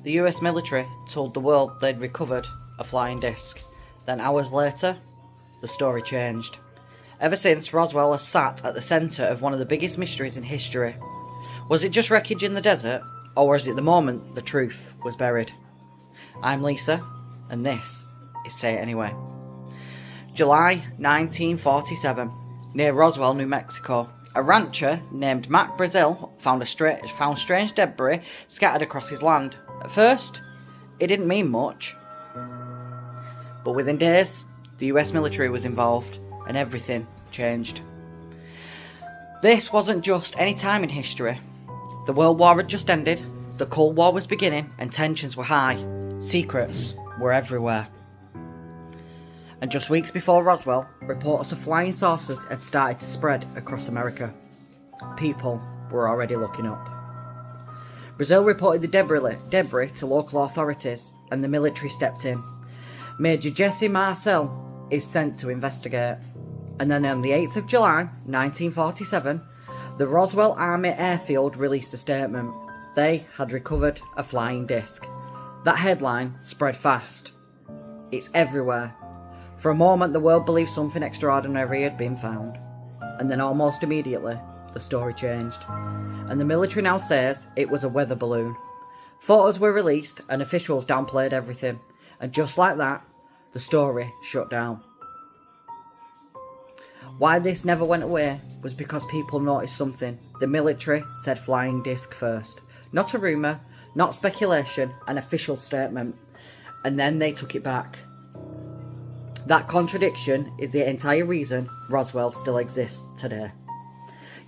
the US military told the world they'd recovered a flying disc. Then hours later, the story changed. Ever since, Roswell has sat at the centre of one of the biggest mysteries in history. Was it just wreckage in the desert, or was it the moment the truth was buried? I'm Lisa, and this is Say It Anyway. July 1947, near Roswell, New Mexico, a rancher named Mac Brazil found strange debris scattered across his land. At first, it didn't mean much, but within days, the US military was involved, and everything changed. This wasn't just any time in history. The World War had just ended, the Cold War was beginning, and tensions were high. Secrets were everywhere. And just weeks before Roswell, reports of flying saucers had started to spread across America. People were already looking up. Brazil reported the debris to local authorities, and the military stepped in. Major Jesse Marcel is sent to investigate. And then on the 8th of July, 1947, the Roswell Army Airfield released a statement. They had recovered a flying disc. That headline spread fast. It's everywhere. For a moment, the world believed something extraordinary had been found. And then almost immediately, the story changed. And the military now says it was a weather balloon. Photos were released and officials downplayed everything. And just like that, the story shut down. Why this never went away was because people noticed something. The military said flying disc first. Not a rumour, not speculation, an official statement. And then they took it back. That contradiction is the entire reason Roswell still exists today.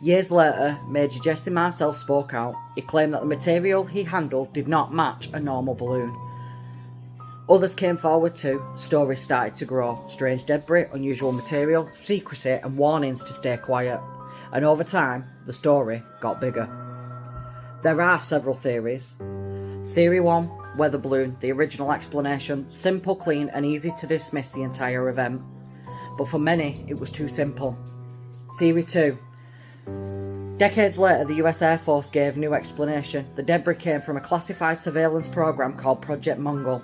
Years later, Major Jesse Marcel spoke out. He claimed that the material he handled did not match a normal balloon. Others came forward too. Stories started to grow. Strange debris, unusual material, secrecy, and warnings to stay quiet. And over time, the story got bigger. There are several theories. Theory 1, weather balloon, the original explanation, simple, clean, and easy to dismiss the entire event. But for many, it was too simple. Theory 2. Decades later, the US Air Force gave new explanation. The debris came from a classified surveillance program called Project Mongol,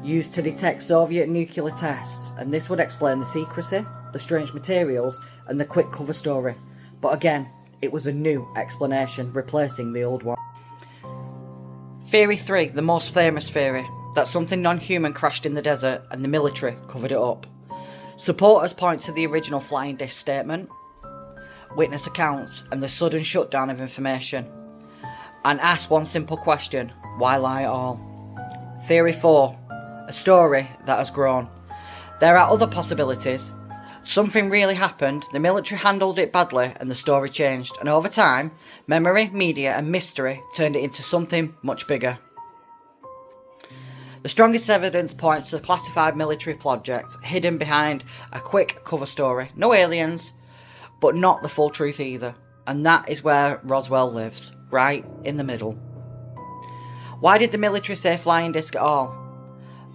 used to detect Soviet nuclear tests, and this would explain the secrecy, the strange materials, and the quick cover story. But again, it was a new explanation, replacing the old one. Theory 3, the most famous theory, that something non-human crashed in the desert and the military covered it up. Supporters point to the original flying disc statement, witness accounts, and the sudden shutdown of information, and ask one simple question: why lie at all? Theory 4, a story that has grown. There are other possibilities. Something really happened, the military handled it badly, and the story changed. And over time, memory, media, and mystery turned it into something much bigger. The strongest evidence points to a classified military project hidden behind a quick cover story. No aliens, but not the full truth either. And that is where Roswell lives, right in the middle. Why did the military say flying disc at all?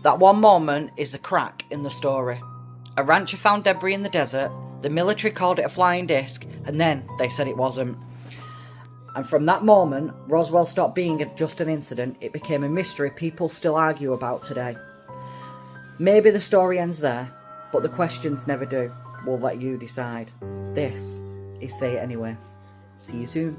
That one moment is the crack in the story. A rancher found debris in the desert, the military called it a flying disc, and then they said it wasn't. And from that moment, Roswell stopped being just an incident. It became a mystery people still argue about today. Maybe the story ends there, but the questions never do. We'll let you decide. This is Say It Anyway. See you soon.